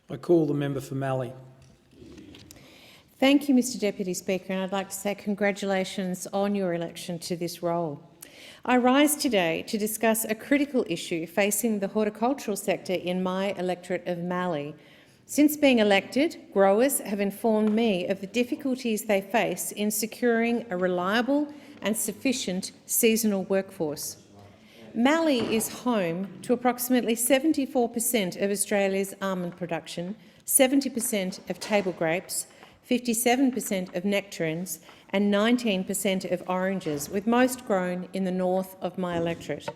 I call the member for Mallee. Thank you, Mr Deputy Speaker, and I'd like to say congratulations on your election to this role. I rise today to discuss a critical issue facing the horticultural sector in my electorate of Mallee. Since being elected, growers have informed me of the difficulties they face in securing a reliable and sufficient seasonal workforce. Mallee is home to approximately 74% of Australia's almond production, 70% of table grapes, 57% of nectarines and 19% of oranges, with most grown in the north of my electorate.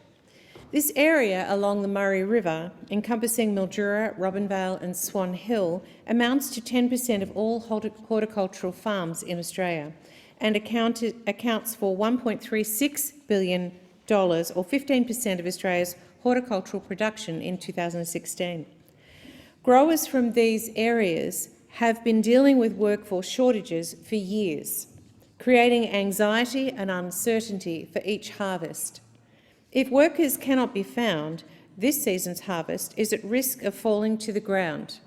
This area along the Murray River, encompassing Mildura, Robinvale and Swan Hill, amounts to 10% of all horticultural farms in Australia and accounts for $1.36 billion, or 15% of Australia's horticultural production in 2016. Growers from these areas have been dealing with workforce shortages for years, creating anxiety and uncertainty for each harvest. If workers cannot be found, this season's harvest is at risk of falling to the ground,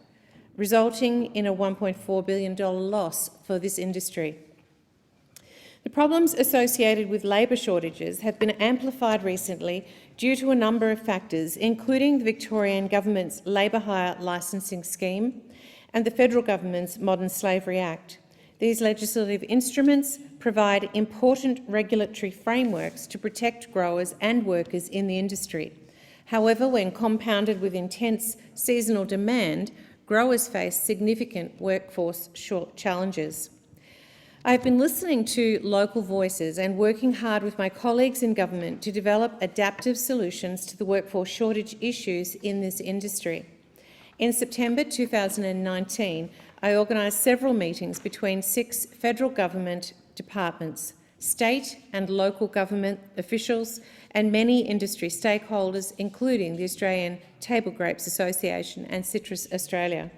resulting in a $1.4 billion loss for this industry. The problems associated with labour shortages have been amplified recently due to a number of factors, including the Victorian Government's Labour Hire Licensing Scheme and the Federal Government's Modern Slavery Act. These legislative instruments provide important regulatory frameworks to protect growers and workers in the industry. However, when compounded with intense seasonal demand, growers face significant workforce challenges. I have been listening to local voices and working hard with my colleagues in government to develop adaptive solutions to the workforce shortage issues in this industry. In September 2019, I organised several meetings between 6 federal government departments, state and local government officials and many industry stakeholders, including the Australian Table Grapes Association and Citrus Australia.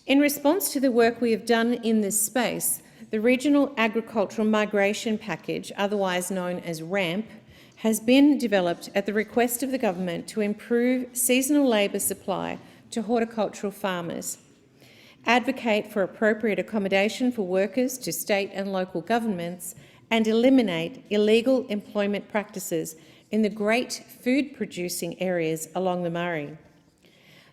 In response to the work we have done in this space, the Regional Agricultural Migration Package, otherwise known as RAMP, has been developed at the request of the government to improve seasonal labour supply to horticultural farmers, advocate for appropriate accommodation for workers to state and local governments, and eliminate illegal employment practices in the great food-producing areas along the Murray.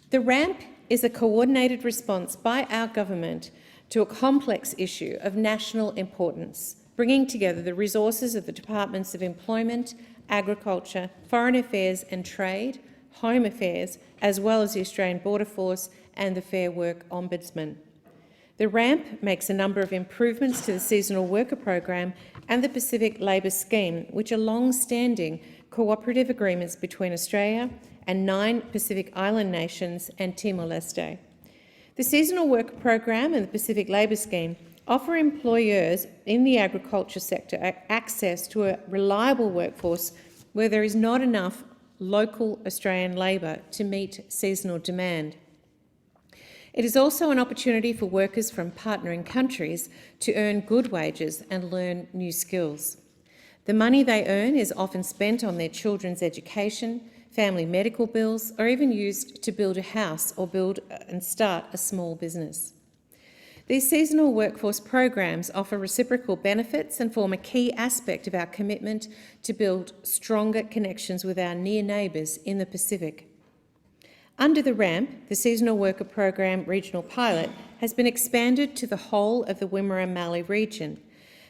The RAMP is a coordinated response by our government to a complex issue of national importance, bringing together the resources of the Departments of Employment, Agriculture, Foreign Affairs and Trade, Home Affairs, as well as the Australian Border Force and the Fair Work Ombudsman. The RAMP makes a number of improvements to the Seasonal Worker Program and the Pacific Labour Scheme, which are long-standing cooperative agreements between Australia and 9 Pacific Island nations and Timor-Leste. The Seasonal Worker Program and the Pacific Labour Scheme offer employers in the agriculture sector access to a reliable workforce where there is not enough local Australian labour to meet seasonal demand. It is also an opportunity for workers from partnering countries to earn good wages and learn new skills. The money they earn is often spent on their children's education, family medical bills, or even used to build a house or build and start a small business. These seasonal workforce programs offer reciprocal benefits and form a key aspect of our commitment to build stronger connections with our near neighbours in the Pacific. Under the RAMP, the Seasonal Worker Program Regional Pilot has been expanded to the whole of the Wimmera-Mallee region.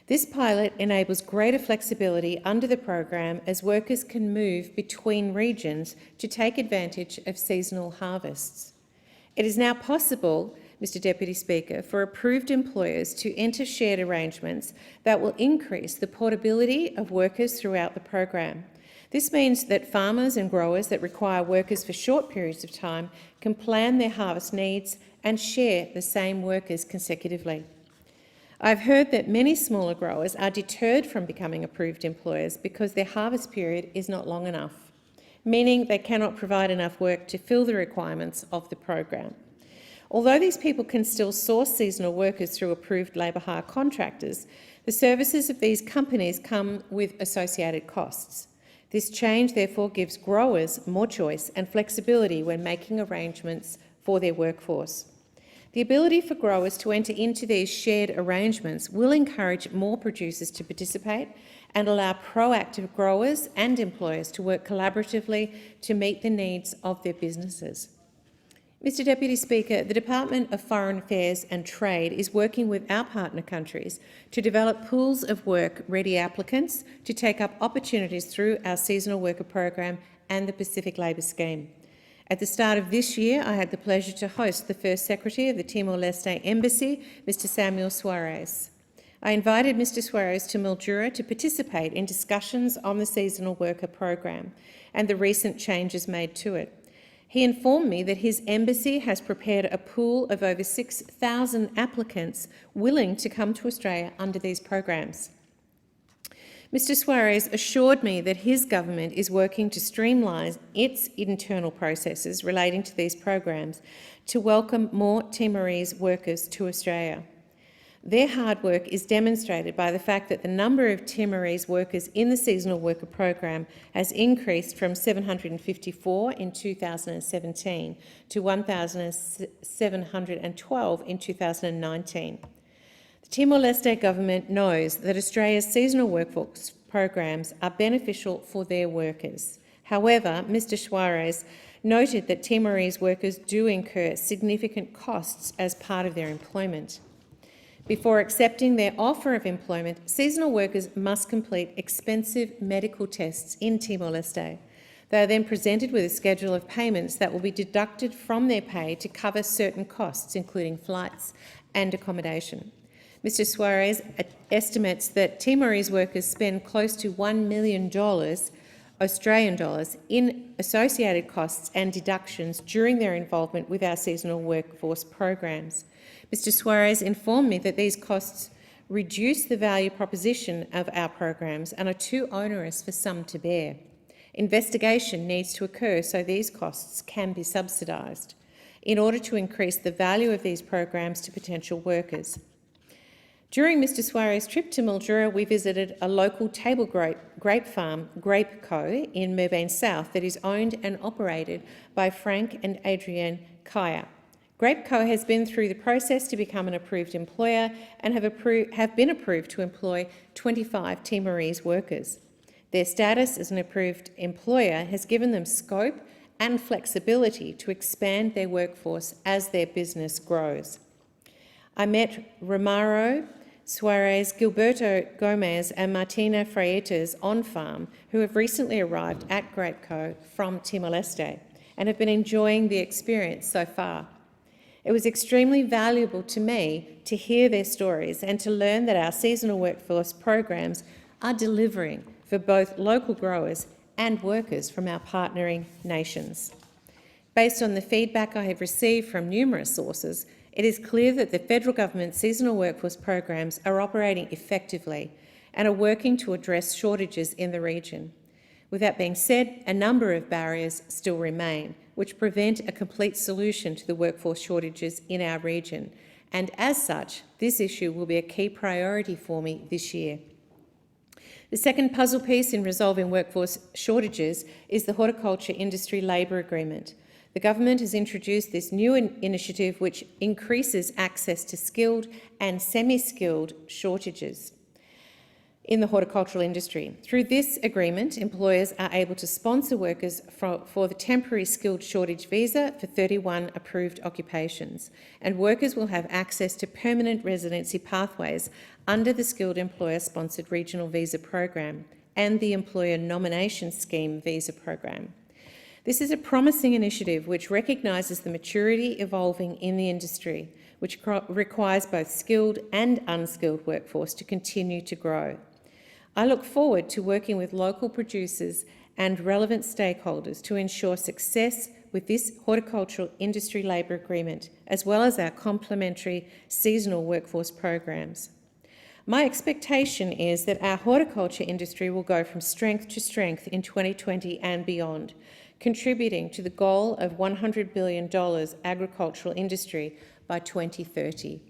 This pilot enables greater flexibility under the program as workers can move between regions to take advantage of seasonal harvests. It is now possible, Mr Deputy Speaker, for approved employers to enter shared arrangements that will increase the portability of workers throughout the program. This means that farmers and growers that require workers for short periods of time can plan their harvest needs and share the same workers consecutively. I've heard that many smaller growers are deterred from becoming approved employers because their harvest period is not long enough, meaning they cannot provide enough work to fill the requirements of the program. Although these people can still source seasonal workers through approved labour hire contractors, the services of these companies come with associated costs. This change therefore gives growers more choice and flexibility when making arrangements for their workforce. The ability for growers to enter into these shared arrangements will encourage more producers to participate and allow proactive growers and employers to work collaboratively to meet the needs of their businesses. Mr Deputy Speaker, the Department of Foreign Affairs and Trade is working with our partner countries to develop pools of work-ready applicants to take up opportunities through our seasonal worker program and the Pacific Labour Scheme. At the start of this year, I had the pleasure to host the First Secretary of the Timor-Leste Embassy, Mr Samuel Suarez. I invited Mr Suarez to Mildura to participate in discussions on the seasonal worker program and the recent changes made to it. He informed me that his embassy has prepared a pool of over 6,000 applicants willing to come to Australia under these programs. Mr Suarez assured me that his government is working to streamline its internal processes relating to these programs to welcome more Timorese workers to Australia. Their hard work is demonstrated by the fact that the number of Timorese workers in the seasonal worker program has increased from 754 in 2017 to 1,712 in 2019. The Timor-Leste government knows that Australia's seasonal workforce programs are beneficial for their workers. However, Mr Suarez noted that Timorese workers do incur significant costs as part of their employment. Before accepting their offer of employment, seasonal workers must complete expensive medical tests in Timor-Leste. They are then presented with a schedule of payments that will be deducted from their pay to cover certain costs, including flights and accommodation. Mr Suarez estimates that Timorese workers spend close to $1 million Australian dollars in associated costs and deductions during their involvement with our seasonal workforce programs. Mr Suarez informed me that these costs reduce the value proposition of our programs and are too onerous for some to bear. Investigation needs to occur so these costs can be subsidised in order to increase the value of these programs to potential workers. During Mr Suarez's trip to Mildura, we visited a local table grape farm, Grape Co, in Moorbeen South that is owned and operated by Frank and Adrienne Kaya. Grape Co has been through the process to become an approved employer and have been approved to employ 25 Timorese workers. Their status as an approved employer has given them scope and flexibility to expand their workforce as their business grows. I met Romaro Suarez, Gilberto Gomez and Martina Freitas on farm, who have recently arrived at Grape Co from Timor-Leste and have been enjoying the experience so far. It was extremely valuable to me to hear their stories and to learn that our seasonal workforce programs are delivering for both local growers and workers from our partnering nations. Based on the feedback I have received from numerous sources, it is clear that the federal government's seasonal workforce programs are operating effectively and are working to address shortages in the region. With that being said, a number of barriers still remain, which prevent a complete solution to the workforce shortages in our region, and as such, this issue will be a key priority for me this year. The second puzzle piece in resolving workforce shortages is the Horticulture Industry Labour Agreement. The government has introduced this new initiative which increases access to skilled and semi-skilled shortages in the horticultural industry. Through this agreement, employers are able to sponsor workers for the temporary skilled shortage visa for 31 approved occupations, and workers will have access to permanent residency pathways under the Skilled Employer-Sponsored Regional Visa Program and the Employer Nomination Scheme Visa Program. This is a promising initiative which recognises the maturity evolving in the industry, which requires both skilled and unskilled workforce to continue to grow. I look forward to working with local producers and relevant stakeholders to ensure success with this horticultural industry labour agreement, as well as our complementary seasonal workforce programs. My expectation is that our horticulture industry will go from strength to strength in 2020 and beyond, contributing to the goal of $100 billion agricultural industry by 2030.